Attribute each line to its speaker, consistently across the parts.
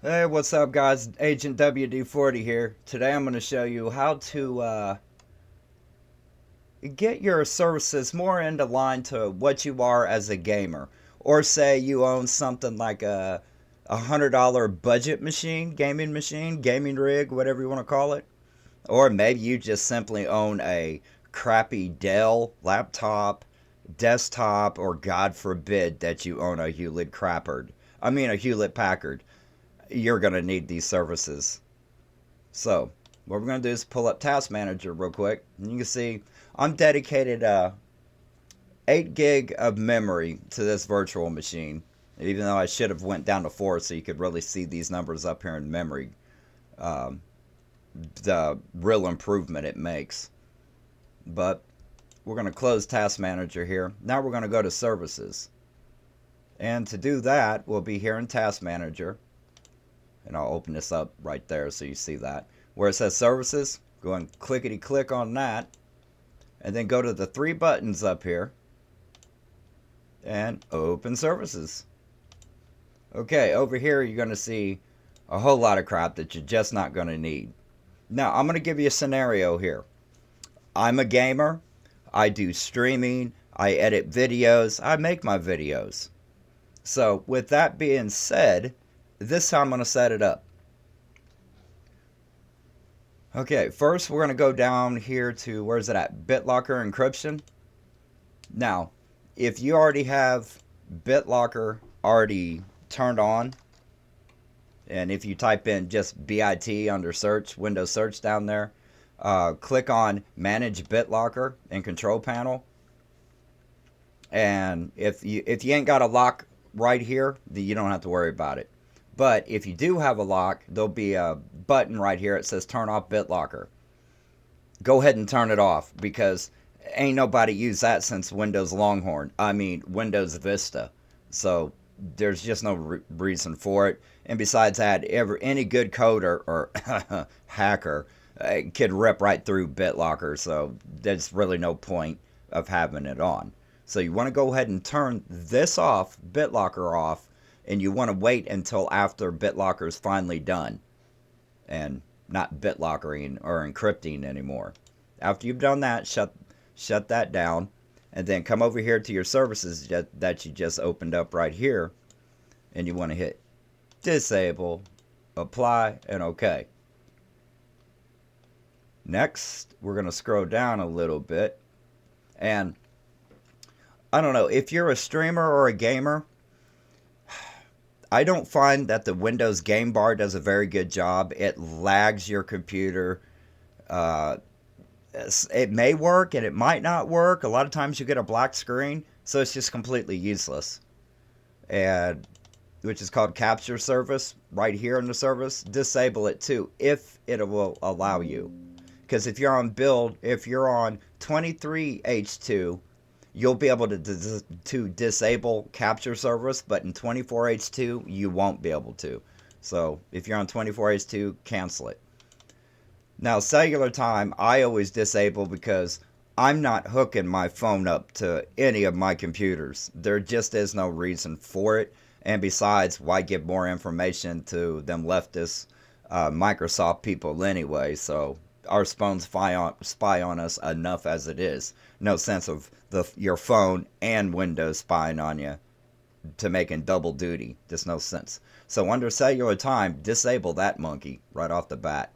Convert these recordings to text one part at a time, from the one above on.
Speaker 1: Hey, what's up, guys? Agent WD-40 here. Today I'm going to show you how to get your services more into line to what you are as a gamer. Or say you own something like a $100 budget machine, gaming rig, whatever you want to call it. Or maybe you just simply own a crappy Dell laptop, desktop, or God forbid that you own a Hewlett Packard. You're going to need these services. So, what we're going to do is pull up Task Manager real quick. And you can see I'm dedicated 8 gig of memory to this virtual machine. Even though I should have went down to 4 so you could really see these numbers up here in memory. Um, the real improvement it makes. But we're going to close Task Manager here. Now we're going to go to Services. And to do that, we'll be here in Task Manager. And I'll open this up right there so you see that. Where it says Services, go and clickety click on that. And then go to the 3 buttons up here. And open Services. Okay, over here you're going to see a whole lot of crap that you're just not going to need. Now, I'm going to give you a scenario here. I'm a gamer. I do streaming. I edit videos. I make my videos. So, with that being said, this is how I'm going to set it up. Okay, first we're going to go down here to, where's it at? BitLocker encryption. Now, if you already have BitLocker already turned on, and if you type in just BIT under search, Windows search down there, click on Manage BitLocker in Control Panel. And if you ain't got a lock right here, you don't have to worry about it. But if you do have a lock, there'll be a button right here. It says Turn Off BitLocker. Go ahead and turn it off because ain't nobody used that since Windows Longhorn. I mean Windows Vista. So there's just no reason for it. And besides that, any good coder or hacker could rip right through BitLocker. So there's really no point of having it on. So you want to go ahead and turn this off, BitLocker off, and you want to wait until after BitLocker is finally done and not BitLockering or encrypting anymore. After you've done that, shut that down, and then come over here to your services that you just opened up right here, and you want to hit disable, apply, and OK. Next, we're going to scroll down a little bit, and I don't know, if you're a streamer or a gamer, I don't find that the Windows game bar does a very good job. It lags your computer. Uh, it may work and it might not work. A lot of times you get a black screen, so it's just completely useless. And which is called capture service right here in the service. Disable it too if it will allow you. Because if you're on 23H2, you'll be able to disable capture service, but in 24H2 you won't be able to. So if you're on 24H2, cancel it. Now cellular time I always disable because I'm not hooking my phone up to any of my computers. There just is no reason for it. And besides, why give more information to them leftist Microsoft people anyway? So our phones spy on us enough as it is. No sense of your phone and Windows spying on you to making double duty. Just no sense. So under cellular time, disable that monkey right off the bat.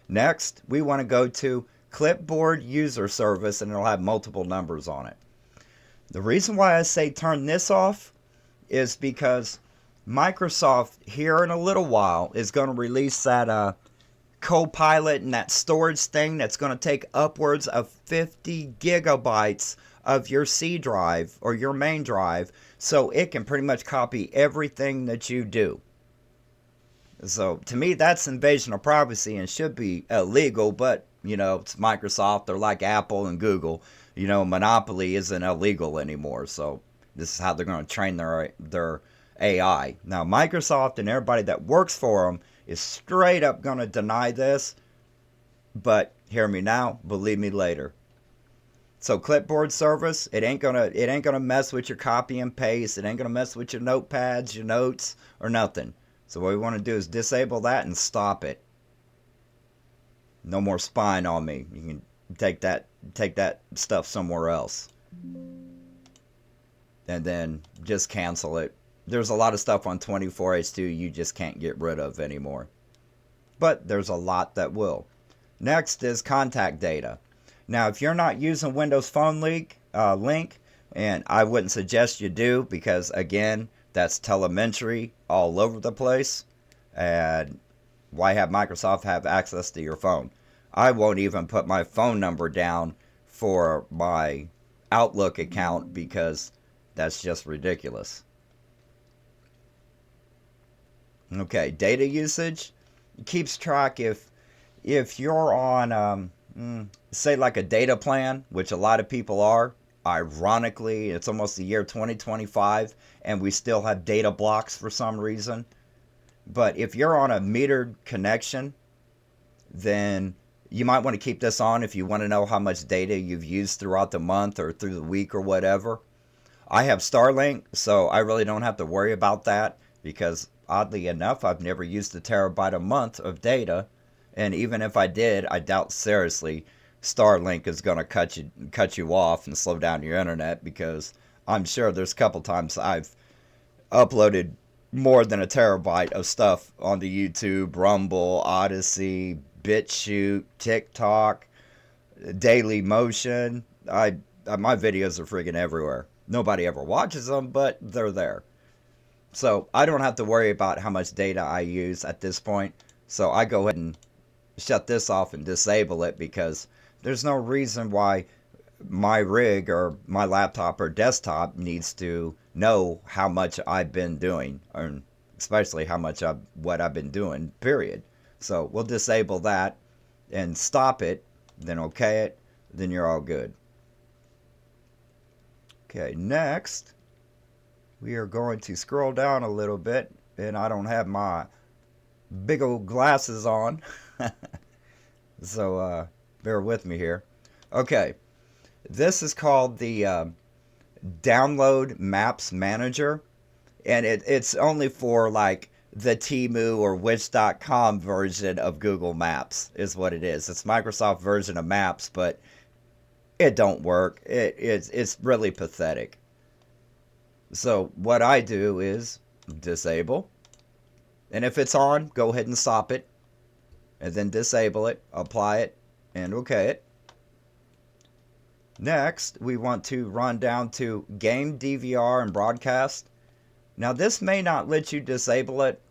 Speaker 1: Next, we want to go to clipboard user service, and it'll have multiple numbers on it. The reason why I say turn this off is because Microsoft here in a little while is going to release that Copilot and that storage thing that's going to take upwards of 50 gigabytes of your C drive or your main drive, so it can pretty much copy everything that you do. So to me, that's invasion of privacy and should be illegal, but it's Microsoft. They're like Apple and Google. Monopoly isn't illegal anymore, so this is how they're going to train their AI. Now, Microsoft and everybody that works for them is straight up going to deny this, but hear me now, believe me later. So clipboard service, it ain't gonna mess with your copy and paste. It ain't gonna mess with your notepads, your notes, or nothing. So what we want to do is disable that and stop it. No more spying on me. You can take that stuff somewhere else. And then just cancel it. There's a lot of stuff on 24H2 you just can't get rid of anymore. But there's a lot that will. Next is contact data. Now, if you're not using Windows Phone Link, and I wouldn't suggest you do, because again, that's telemetry all over the place. And why have Microsoft have access to your phone? I won't even put my phone number down for my Outlook account because that's just ridiculous. Okay, data usage keeps track if you're on say like a data plan, which a lot of people are. Ironically, it's almost the year 2025 and we still have data blocks for some reason. But if you're on a metered connection, then you might want to keep this on if you want to know how much data you've used throughout the month or through the week or whatever. I have Starlink, so I really don't have to worry about that because oddly enough, I've never used a terabyte a month of data. And even if I did, I doubt seriously Starlink is going to cut you off and slow down your internet, because I'm sure there's a couple times I've uploaded more than a terabyte of stuff onto YouTube, Rumble, Odyssey, BitChute, TikTok, Daily Motion. My videos are freaking everywhere. Nobody ever watches them, but they're there. So I don't have to worry about how much data I use at this point. So I go ahead and shut this off and disable it, because there's no reason why my rig or my laptop or desktop needs to know how much I've been doing, or especially what I've been doing, period. So we'll disable that and stop it, then okay it, then you're all good. Okay, next we are going to scroll down a little bit, and I don't have my big old glasses on. So bear with me here. Okay, this is called the Download Maps Manager, and it's only for like the Temu or Wish.com version of Google Maps is what it is. It's Microsoft version of Maps, but it don't work. It's really pathetic. So what I do is disable, and if it's on, go ahead and stop it, and then disable it, apply it, and okay it. Next, we want to run down to Game DVR and Broadcast. Now this may not let you disable it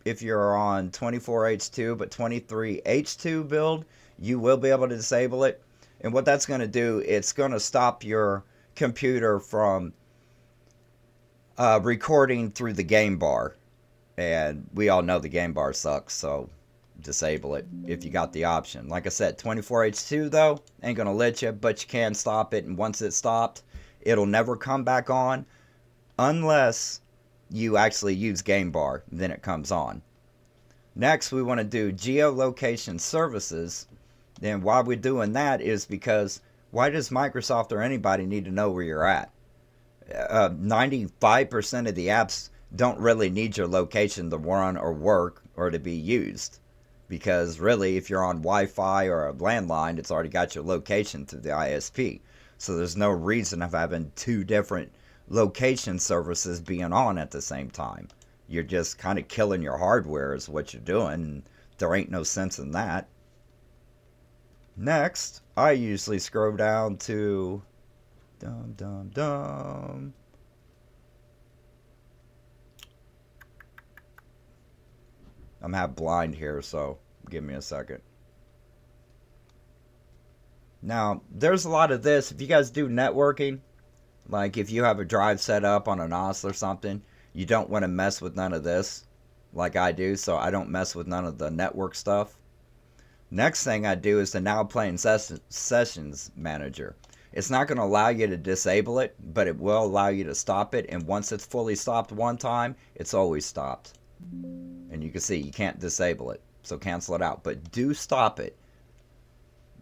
Speaker 1: if you're on 24H2, but 23H2 build, you will be able to disable it. And what that's going to do, it's going to stop your computer from recording through the game bar. And we all know the game bar sucks, so disable it if you got the option. Like I said, 24H2 though, ain't going to let you, but you can stop it. And once it's stopped, it'll never come back on unless you actually use game bar, then it comes on. Next, we want to do geolocation services. And why we're doing that is because why does Microsoft or anybody need to know where you're at? 95% of the apps don't really need your location to run or work or to be used, because really if you're on Wi-Fi or a landline, it's already got your location through the ISP. So there's no reason of having two different location services being on at the same time. You're just kind of killing your hardware is what you're doing. There ain't no sense in that. Next, I usually scroll down to I'm half blind here, so give me a second. Now, there's a lot of this. If you guys do networking, like if you have a drive set up on an NOS or something, you don't want to mess with none of this like I do, so I don't mess with none of the network stuff. Next thing I do is the Now Playing Sessions Manager. It's not going to allow you to disable it, but it will allow you to stop it, and once it's fully stopped one time, it's always stopped. And you can see you can't disable it, so cancel it out, but do stop it.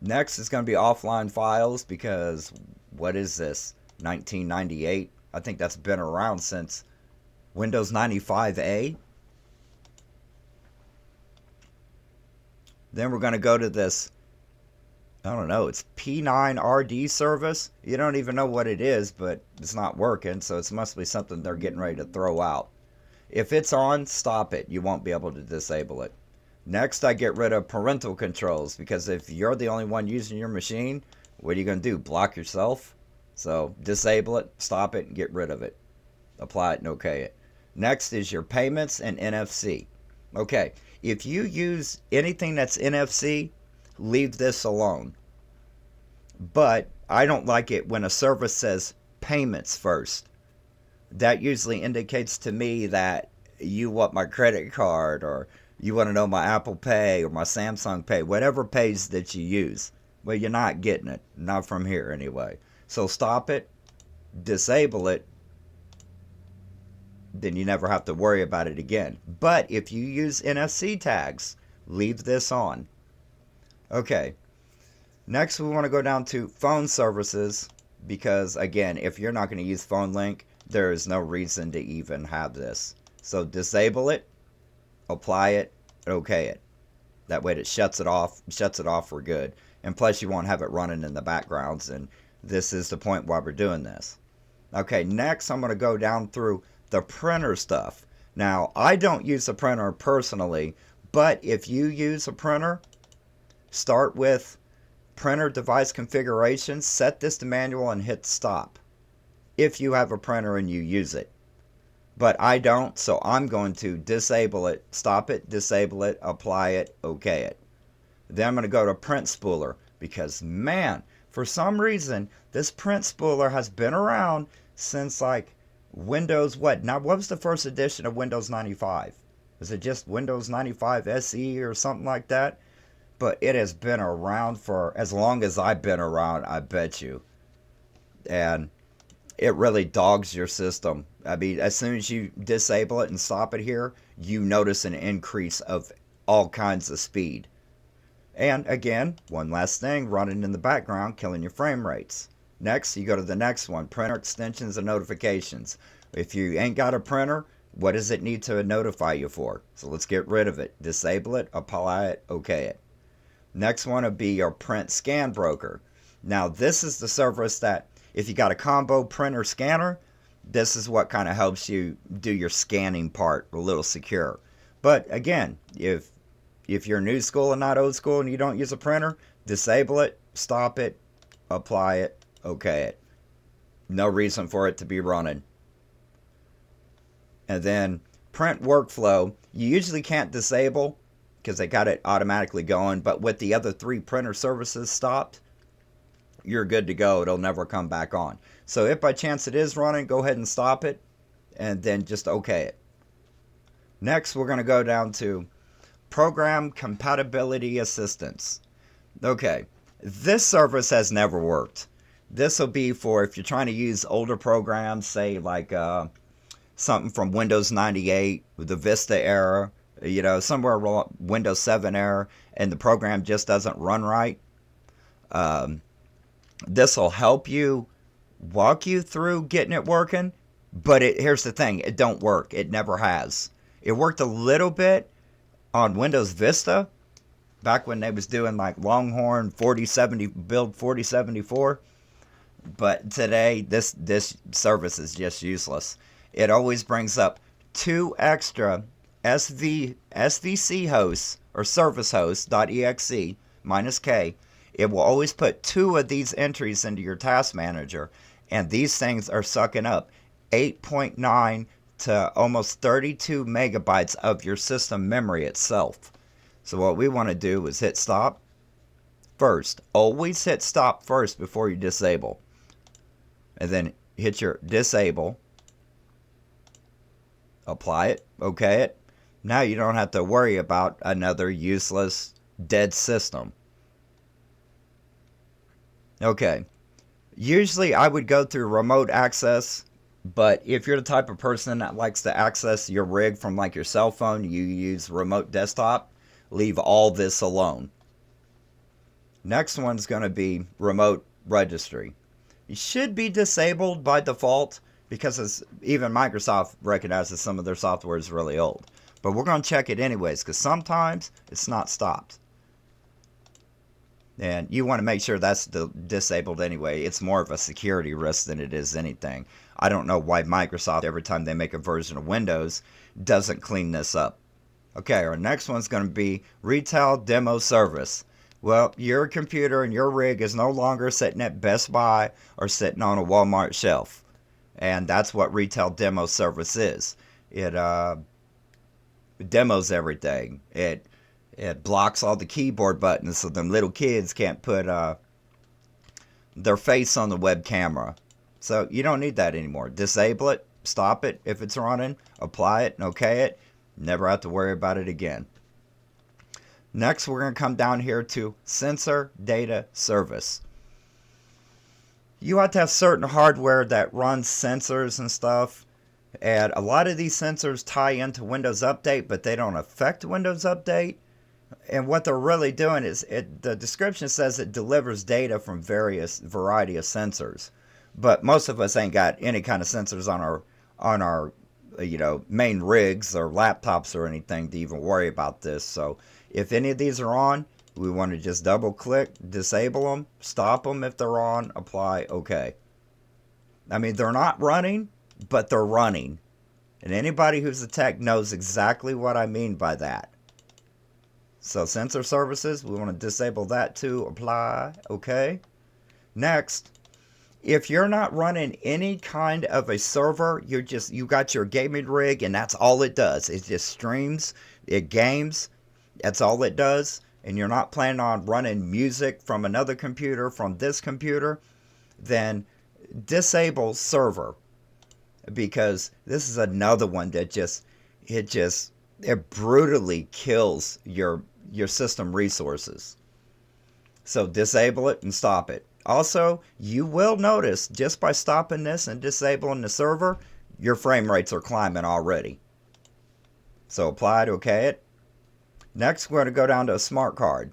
Speaker 1: Next is going to be offline files, because what is this? 1998? I think that's been around since Windows 95A. Then we're going to go to this, I don't know, it's P9RD service. You don't even know what it is, but it's not working, so it must be something they're getting ready to throw out. If it's on, stop it. You won't be able to disable it. Next, I get rid of parental controls, because if you're the only one using your machine, what are you going to do? Block yourself? So disable it, stop it, and get rid of it. Apply it and OK it. Next is your payments and NFC. Okay, if you use anything that's NFC, leave this alone. But I don't like it when a service says payments first. That usually indicates to me that you want my credit card, or you want to know my Apple Pay or my Samsung Pay, whatever pays that you use. Well, you're not getting it. Not from here anyway. So stop it, disable it, then you never have to worry about it again. But if you use NFC tags, leave this on. Okay, next we want to go down to phone services, because again, if you're not going to use phone link, there is no reason to even have this. So disable it, apply it, OK it. That way it shuts it off for good. And plus you won't have it running in the backgrounds, and this is the point why we're doing this. Okay, next I'm going to go down through the printer stuff. Now, I don't use a printer personally, but if you use a printer, start with printer device configuration, set this to manual, and hit stop if you have a printer and you use it. But I don't, so I'm going to disable it, stop it, disable it, apply it, OK it. Then I'm going to go to print spooler, because man, for some reason this print spooler has been around since like Windows, what was the first edition of Windows 95? Was it just Windows 95 SE or something like that? But it has been around for as long as I've been around, I bet you. And it really dogs your system. I mean, as soon as you disable it and stop it here, you notice an increase of all kinds of speed. And again, one last thing, running in the background, killing your frame rates. Next, you go to the next one, printer extensions and notifications. If you ain't got a printer, what does it need to notify you for? So let's get rid of it. Disable it, apply it, OK it. Next one would be your print scan broker. Now, this is the service that if you got a combo printer scanner, this is what kind of helps you do your scanning part a little secure. But again, if you're new school and not old school and you don't use a printer, disable it, stop it, apply it, OK it. No reason for it to be running. And then print workflow, you usually can't disable because they got it automatically going, but with the other 3 printer services stopped, you're good to go. It'll never come back on. So if by chance it is running, go ahead and stop it and then just OK it. Next, we're going to go down to program compatibility assistance. Okay, this service has never worked. This will be for if you're trying to use older programs, say like something from Windows 98, the Vista era, you know, somewhere around Windows 7 era, and the program just doesn't run right. This will help you, walk you through getting it working, but here's the thing, it don't work. It never has. It worked a little bit on Windows Vista, back when they was doing like Longhorn 4070 build 4074. But today, this service is just useless. It always brings up 2 extra SVC hosts or service hosts.exe -k. It will always put 2 of these entries into your task manager, and these things are sucking up 8.9 to almost 32 megabytes of your system memory itself. So what we want to do is hit stop first. Always hit stop first before you disable. And then hit your disable. Apply it. OK it. Now you don't have to worry about another useless dead system. Okay. Usually I would go through remote access, but if you're the type of person that likes to access your rig from like your cell phone, you use remote desktop, leave all this alone. Next one's going to be remote registry. It should be disabled by default because even Microsoft recognizes some of their software is really old. But we're going to check it anyways because sometimes it's not stopped. And you want to make sure that's disabled anyway. It's more of a security risk than it is anything. I don't know why Microsoft, every time they make a version of Windows, doesn't clean this up. Okay, our next one's going to be retail demo service. Well, your computer and your rig is no longer sitting at Best Buy or sitting on a Walmart shelf. And that's what retail demo service is. It demos everything. It blocks all the keyboard buttons so them little kids can't put their face on the web camera. So you don't need that anymore. Disable it, stop it if it's running, apply it, and okay it. Never have to worry about it again. Next, we're going to come down here to sensor data service. You have to have certain hardware that runs sensors and stuff. And a lot of these sensors tie into Windows Update, but they don't affect Windows Update. And what they're really doing is, the description says it delivers data from variety of sensors. But most of us ain't got any kind of sensors on our main rigs or laptops or anything to even worry about this. So if any of these are on, we want to just double click, disable them, stop them if they're on, apply, okay. I mean, they're not running, but they're running. And anybody who's a tech knows exactly what I mean by that. So sensor services, we want to disable that too, apply, okay. Next, if you're not running any kind of a server, you got your gaming rig and that's all it does. It just streams, it games, that's all it does. And you're not planning on running music from another computer, from this computer, then disable server. Because this is another one that it brutally kills your system resources. So disable it and stop it. Also, you will notice just by stopping this and disabling the server, your frame rates are climbing already. So apply to okay it. Next, we're going to go down to a smart card.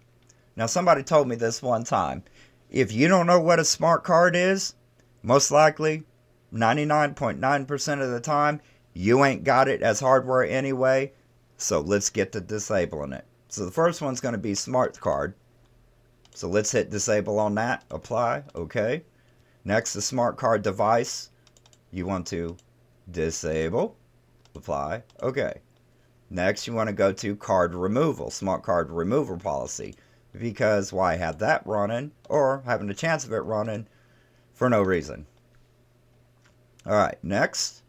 Speaker 1: Now, somebody told me this one time. If you don't know what a smart card is, most likely 99.9% of the time, you ain't got it as hardware anyway. So let's get to disabling it. So the first one's going to be smart card. So let's hit disable on that. Apply. Okay. Next, the smart card device. You want to disable. Apply. Okay. Next, you want to go to card removal. Smart card removal policy. Because why have that running or having a chance of it running for no reason. Alright, next.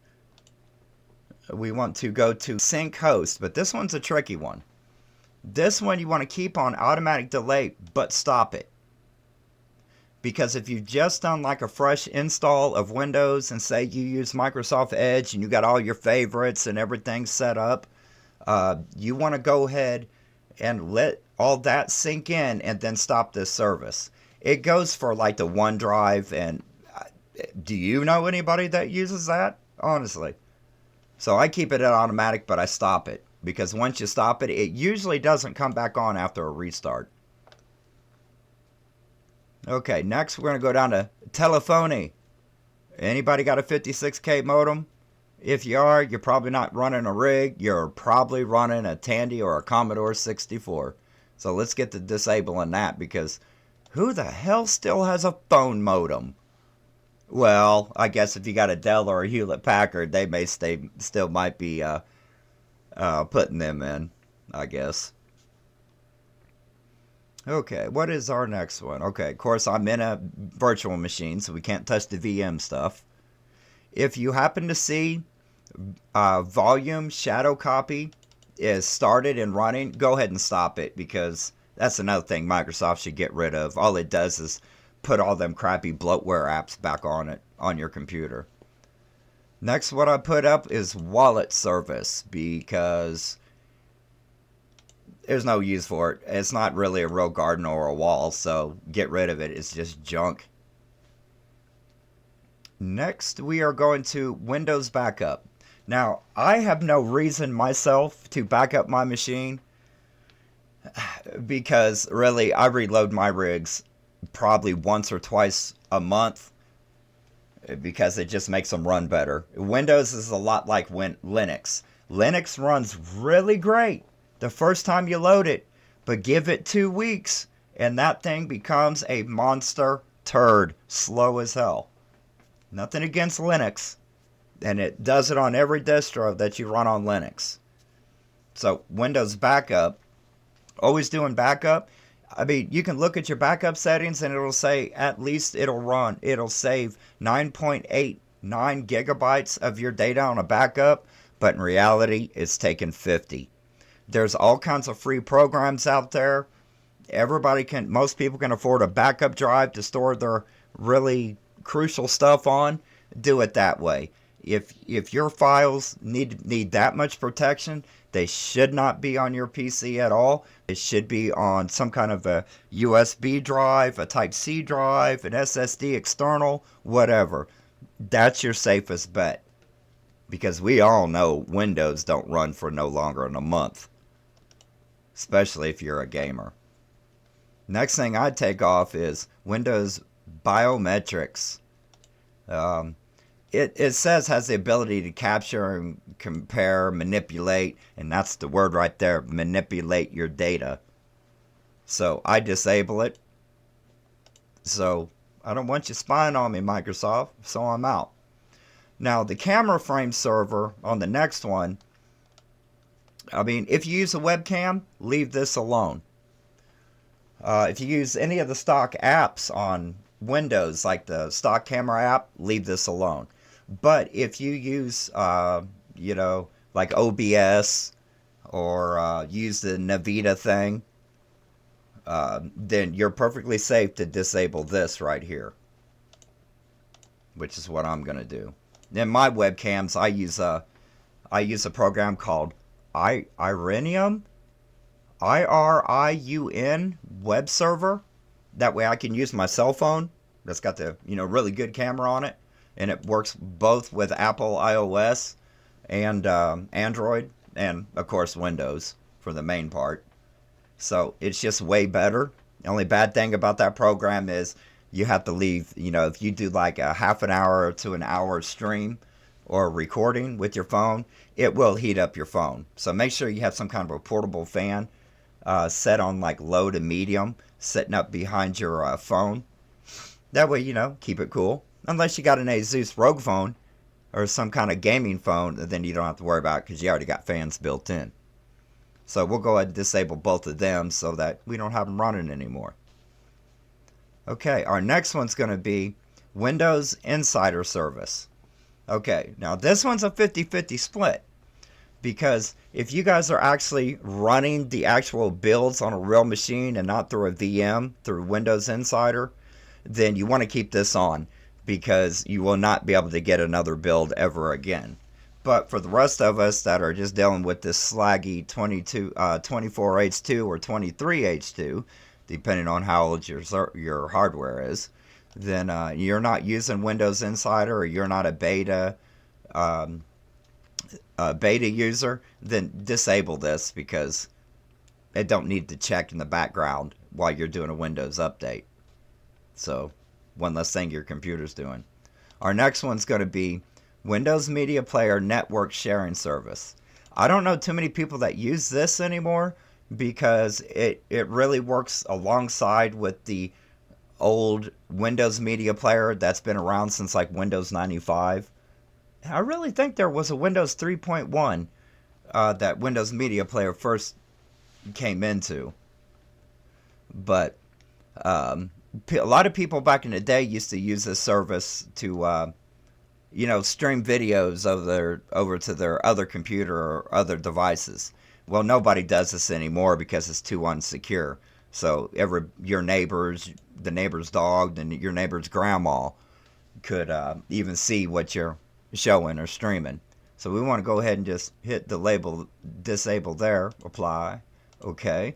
Speaker 1: We want to go to sync host. But this one's a tricky one. This one you want to keep on automatic delay, but stop it. Because if you've just done like a fresh install of Windows and say you use Microsoft Edge and you got all your favorites and everything set up, you want to go ahead and let all that sink in and then stop this service. It goes for like the OneDrive, and do you know anybody that uses that? Honestly. So I keep it at automatic, but I stop it. Because once you stop it, it usually doesn't come back on after a restart. Okay, next we're going to go down to telephony. Anybody got a 56K modem? If you are, you're probably not running a rig. You're probably running a Tandy or a Commodore 64. So let's get to disabling that, because who the hell still has a phone modem? Well, I guess if you got a Dell or a Hewlett Packard, they may still might be putting them in, I guess. Okay, what is our next one? Okay, of course, I'm in a virtual machine, so we can't touch the VM stuff. If you happen to see volume shadow copy is started and running, go ahead and stop it, because that's another thing Microsoft should get rid of. All it does is put all them crappy bloatware apps back on your computer. Next, what I put up is wallet service, because there's no use for it. It's not really a real garden or a wall, so get rid of it. It's just junk. Next, we are going to Windows Backup. Now, I have no reason myself to back up my machine, because really, I reload my rigs probably once or twice a month, because it just makes them run better. Windows is a lot like Linux. Linux runs really great the first time you load it, but give it 2 weeks and that thing becomes a monster turd, slow as hell. Nothing against Linux, and it does it on every distro that you run on Linux. So Windows backup, always doing backup. I mean, you can look at your backup settings and it'll say at least it'll save 9.89 gigabytes of your data on a backup, but in reality, it's taking 50. There's all kinds of free programs out there. Most people can afford a backup drive to store their really crucial stuff on. Do it that way. If your files need that much protection, they should not be on your PC at all. It should be on some kind of a USB drive, a Type C drive, an SSD external, whatever. That's your safest bet. Because we all know Windows don't run for no longer than a month. Especially if you're a gamer. Next thing I'd take off is Windows biometrics. It says has the ability to capture and compare, manipulate, and that's the word right there, manipulate your data. So I disable it. So I don't want you spying on me, Microsoft, so I'm out. Now the camera frame server on the next one, I mean, if you use a webcam, leave this alone. If you use any of the stock apps on Windows, like the stock camera app, leave this alone. But if you use, like OBS or use the Nvidia thing, then you're perfectly safe to disable this right here, which is what I'm going to do. In my webcams, I use a program called Irinium, IRIUN web server. That way I can use my cell phone that's got the really good camera on it, and it works both with Apple iOS and Android, and of course Windows for the main part. So it's just way better. The only bad thing about that program is you have to leave, if you do like a half an hour to an hour stream or recording with your phone, it will heat up your phone. So make sure you have some kind of a portable fan set on like low to medium, sitting up behind your phone. That way, keep it cool. Unless you got an Asus Rogue phone or some kind of gaming phone, then you don't have to worry about it because you already got fans built in. So we'll go ahead and disable both of them so that we don't have them running anymore. Okay, our next one's going to be Windows Insider Service. Okay, now this one's a 50-50 split. Because if you guys are actually running the actual builds on a real machine and not through a VM, through Windows Insider, then you want to keep this on because you will not be able to get another build ever again. But for the rest of us that are just dealing with this slaggy 24H2 or 23H2, depending on how old your hardware is, then you're not using Windows Insider or you're not a beta user, then disable this because it don't need to check in the background while you're doing a Windows update. So one less thing your computer's doing. Our next one's going to be Windows Media Player Network Sharing Service. I don't know too many people that use this anymore because it really works alongside with the old Windows Media Player that's been around since like Windows 95. I really think there was a Windows 3.1 that Windows Media Player first came into. But a lot of people back in the day used to use this service to stream videos over to their other computer or other devices. Well, nobody does this anymore because it's too unsecure. So your neighbors, the neighbor's dog, and your neighbor's grandma could even see what you're showing or streaming. So we want to go ahead and just hit the label disable there, apply, okay.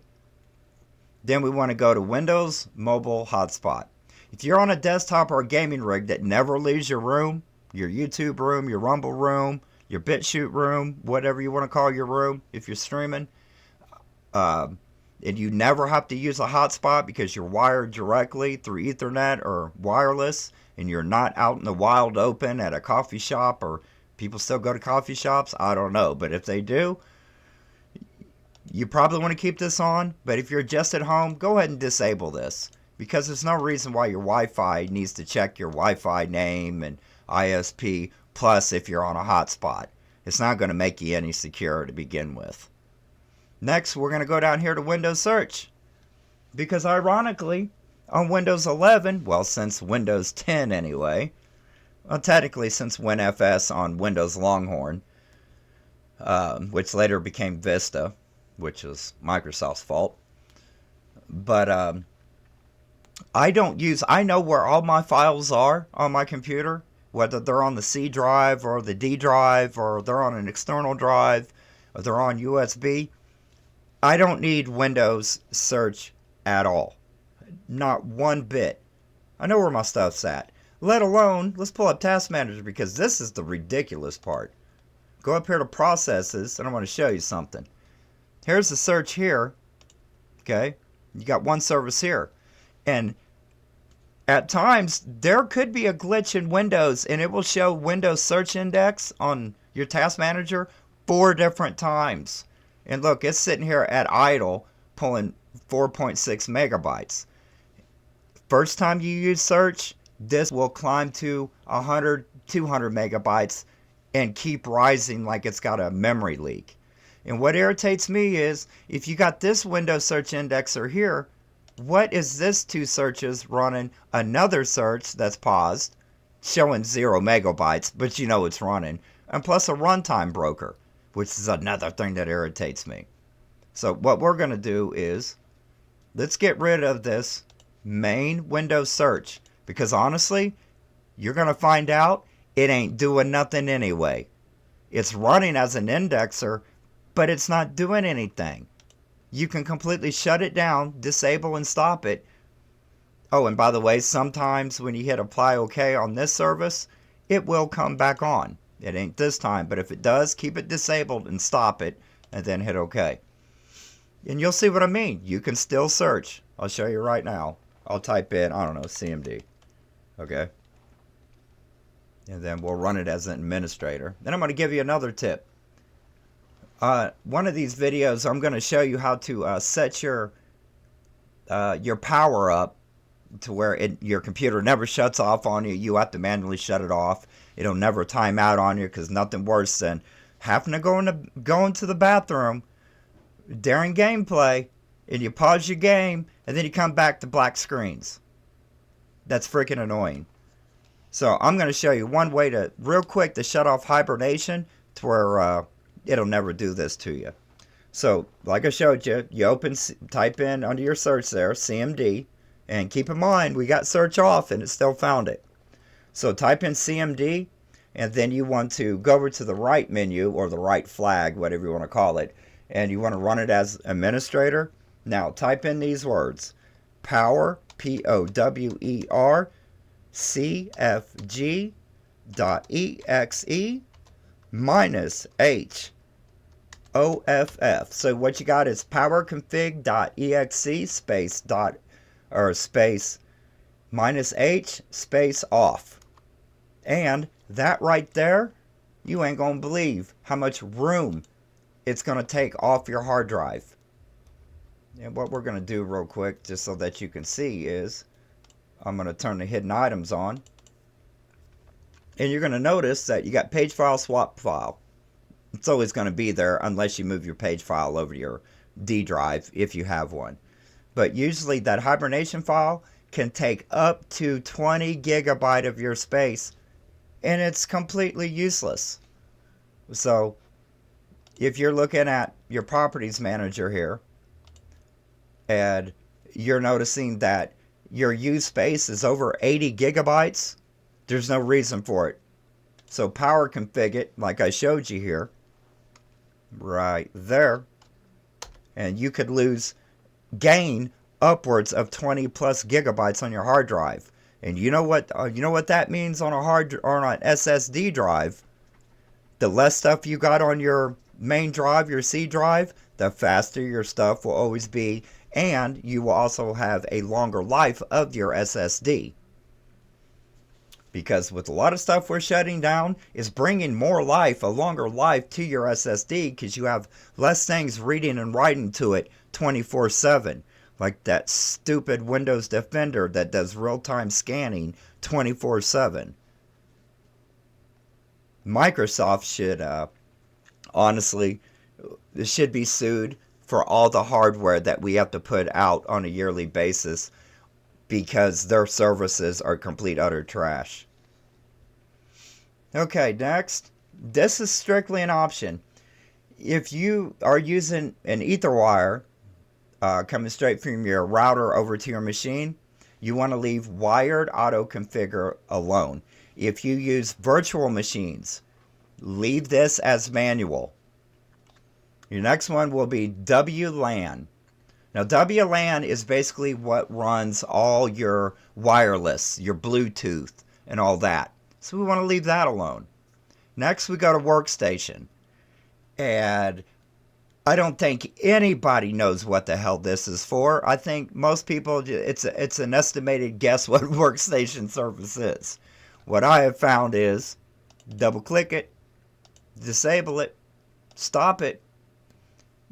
Speaker 1: Then we want to go to Windows Mobile Hotspot. If you're on a desktop or a gaming rig that never leaves your room, your YouTube room, your Rumble room, your BitChute room, whatever you want to call your room, if you're streaming, and you never have to use a hotspot because you're wired directly through Ethernet or wireless, and you're not out in the wild open at a coffee shop, or people still go to coffee shops, I don't know, but if they do, You probably want to keep this on, but if you're just at home, go ahead and disable this, because there's no reason why your Wi-Fi needs to check your Wi-Fi name and ISP, plus if you're on a hotspot. It's not going to make you any secure to begin with. Next, we're going to go down here to Windows Search, because ironically, on Windows 11, well, since Windows 10 anyway, well, technically since WinFS on Windows Longhorn, which later became Vista, which is Microsoft's fault. But I know where all my files are on my computer, whether they're on the C drive or the D drive, or they're on an external drive, or they're on USB. I don't need Windows Search at all. Not one bit. I know where my stuff's at. Let alone, let's pull up Task Manager, because this is the ridiculous part. Go up here to Processes, and I want to show you something. Here's the search here. Okay, you got one service here. And at times, there could be a glitch in Windows, and it will show Windows Search Index on your Task Manager 4 different times. And look, it's sitting here at idle, pulling 4.6 megabytes. First time you use search, this will climb to 100, 200 megabytes and keep rising like it's got a memory leak. And what irritates me is, if you got this Windows Search Indexer here, what is this 2 searches running another search that's paused, showing 0 megabytes, but you know it's running, and plus a runtime broker, which is another thing that irritates me. So what we're going to do is, let's get rid of this main Windows Search, because honestly, you're going to find out it ain't doing nothing anyway. It's running as an indexer, but it's not doing anything. You can completely shut it down, disable and stop it. Oh, and by the way, sometimes when you hit apply OK on this service, it will come back on. It ain't this time, but if it does, keep it disabled and stop it, and then hit OK. And you'll see what I mean. You can still search. I'll show you right now. I'll type in, I don't know, CMD. Okay. And then we'll run it as an administrator. Then I'm going to give you another tip. One of these videos, I'm going to show you how to set your power up to where your computer never shuts off on you. You have to manually shut it off. It'll never time out on you, because nothing worse than having to go into the bathroom during gameplay, and you pause your game, and then you come back to black screens. That's freaking annoying. So I'm going to show you one way to, real quick, to shut off hibernation to where it'll never do this to you. So, like I showed you, type in under your search there, CMD, and keep in mind, we got search off and it still found it. So type in CMD, and then you want to go over to the right menu, or the right flag, whatever you want to call it, and you want to run it as administrator. Now type in these words: power, POWER, CFG.exe minus HOFF. So what you got is powerconfig.exe space minus H space off. And that right there, you ain't gonna believe how much room it's gonna take off your hard drive. And what we're gonna do real quick, just so that you can see, is I'm gonna turn the hidden items on, and you're gonna notice that you got page file, swap file. It's always gonna be there unless you move your page file over to your D drive if you have one. But usually that hibernation file can take up to 20 gigabyte of your space, and it's completely useless. So if you're looking at your properties manager here, and you're noticing that your used space is over 80 gigabytes, there's no reason for it. So power config it like I showed you here, right there, and you could gain upwards of 20 plus gigabytes on your hard drive. And you know what that means on an SSD drive? The less stuff you got on your main drive, your C drive, the faster your stuff will always be, and you will also have a longer life of your SSD. Because with a lot of stuff we're shutting down, is bringing more life, a longer life to your SSD because you have less things reading and writing to it 24/7. Like that stupid Windows Defender that does real-time scanning 24/7. Microsoft should, honestly, should be sued for all the hardware that we have to put out on a yearly basis because their services are complete utter trash. Okay, next. This is strictly an option. If you are using an EtherWire coming straight from your router over to your machine, you want to leave wired auto configure alone. If you use virtual machines, leave this as manual. Your next one will be WLAN. Now, WLAN is basically what runs all your wireless, your Bluetooth, and all that. So we want to leave that alone. Next, we go to workstation. And I don't think anybody knows what the hell this is for. I think most people, it's an estimated guess what workstation service is. What I have found is double click it, disable it, stop it.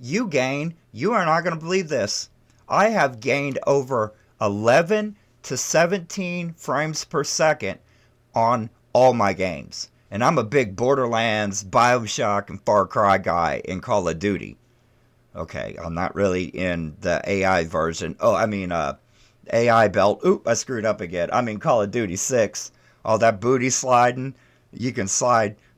Speaker 1: You are not going to believe this. I have gained over 11 to 17 frames per second on all my games. And I'm a big Borderlands, Bioshock, and Far Cry guy in Call of Duty. Okay, I'm not really in the AI version. AI belt. Oop, I screwed up again. I mean Call of Duty 6. All that booty sliding. You can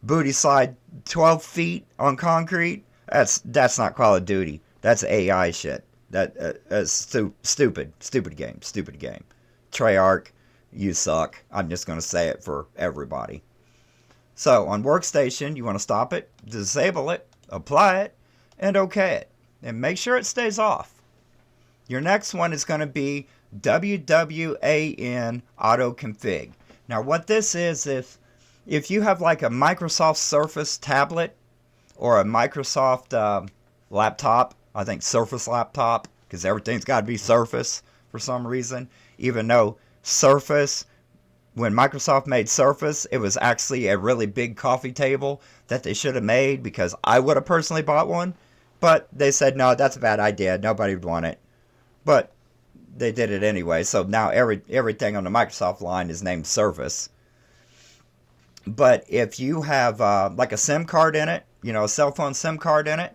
Speaker 1: booty slide 12 feet on concrete. That's not Call of Duty. That's AI shit. That's stupid game. Treyarch, you suck. I'm just going to say it for everybody. So on workstation, you want to stop it, disable it, apply it, and OK it. And make sure it stays off. Your next one is going to be WWAN auto config. Now what this is, if you have like a Microsoft Surface tablet or a Microsoft laptop, I think Surface laptop, because everything's got to be Surface for some reason, even though Surface, when Microsoft made Surface, it was actually a really big coffee table that they should have made because I would have personally bought one. But they said, no, that's a bad idea. Nobody would want it. But they did it anyway. So now everything on the Microsoft line is named Surface. But if you have like a SIM card in it, a cell phone SIM card in it,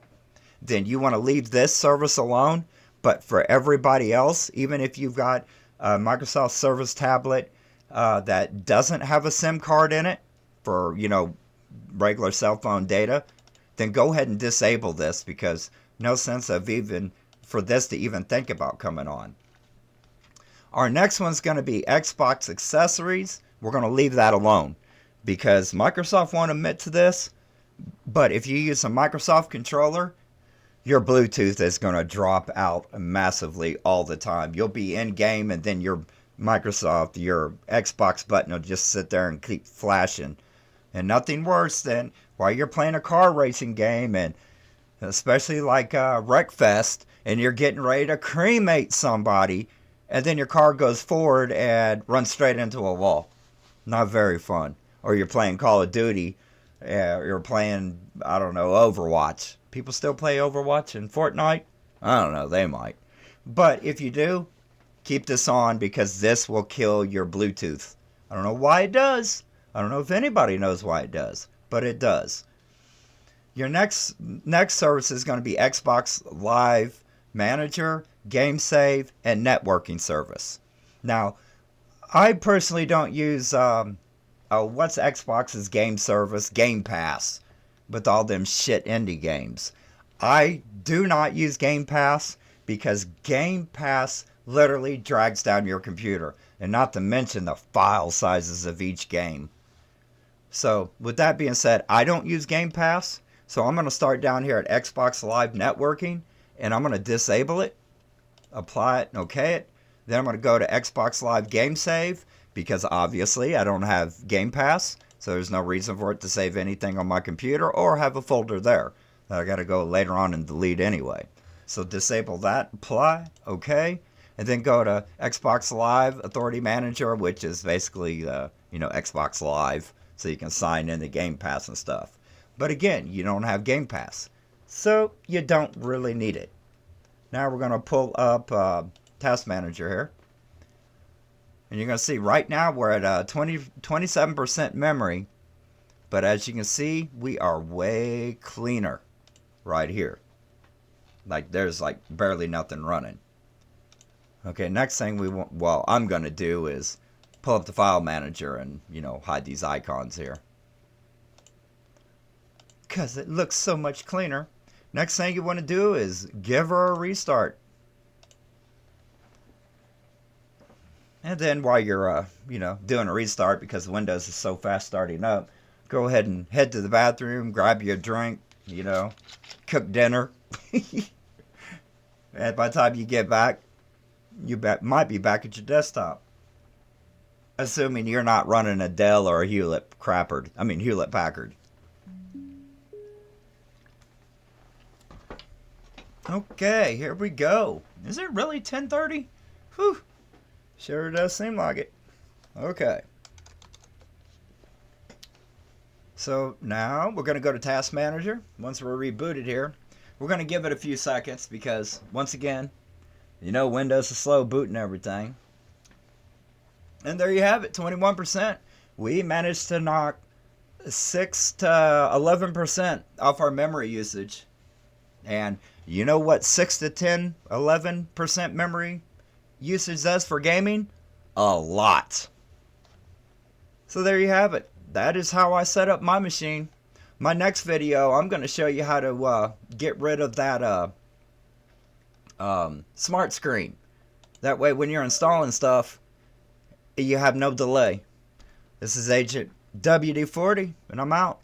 Speaker 1: then you want to leave this service alone. But for everybody else, even if you've got a Microsoft Surface tablet that doesn't have a SIM card in it for, regular cell phone data, then go ahead and disable this because no sense of even for this to even think about coming on. Our next one's going to be Xbox accessories. We're going to leave that alone because Microsoft won't admit to this, but if you use a Microsoft controller, your Bluetooth is going to drop out massively all the time. You'll be in game and then your Xbox button will just sit there and keep flashing. And nothing worse than while you're playing a car racing game, and especially like Wreckfest, and you're getting ready to cremate somebody, and then your car goes forward and runs straight into a wall. Not very fun. Or you're playing Call of Duty, you're playing, I don't know, Overwatch. People still play Overwatch and Fortnite? I don't know, they might. But if you do, keep this on because this will kill your Bluetooth. I don't know why it does. I don't know if anybody knows why it does, but it does. Your next service is going to be Xbox Live Manager, Game Save, and Networking Service. Now, I personally don't use what's Xbox's game service, Game Pass, with all them shit indie games. I do not use Game Pass because Game Pass literally drags down your computer, and not to mention the file sizes of each game. So, with that being said, I don't use Game Pass, so I'm going to start down here at Xbox Live Networking, and I'm going to disable it, apply it, and OK it. Then I'm going to go to Xbox Live Game Save, because obviously I don't have Game Pass, so there's no reason for it to save anything on my computer or have a folder there that I got to go later on and delete anyway. So disable that, apply, OK, and then go to Xbox Live Authority Manager, which is basically Xbox Live, so you can sign in the Game Pass and stuff. But again, you don't have Game Pass, so you don't really need it. Now we're going to pull up Task Manager here. And you're going to see right now we're at 27% memory. But as you can see, we are way cleaner right here. Like there's like barely nothing running. Okay, next thing I'm going to do is pull up the file manager and, hide these icons here. Because it looks so much cleaner. Next thing you want to do is give her a restart. And then while you're, doing a restart, because Windows is so fast starting up, go ahead and head to the bathroom, grab you a drink, cook dinner. And by the time you get back, might be back at your desktop. Assuming you're not running a Dell or a Hewlett Packard. Okay, here we go. Is it really 10:30? Whew. Sure does seem like it. Okay. So now we're going to go to Task Manager. Once we're rebooted here, we're going to give it a few seconds because, once again, Windows is slow booting everything. And there you have it, 21%. We managed to knock 6 to 11% off our memory usage. And you know what 6 to 10, 11% memory usage does for gaming? A lot. So there you have it. That is how I set up my machine. My next video, I'm going to show you how to get rid of that smart screen. That way when you're installing stuff, you have no delay. This is Agent WD-40, and I'm out.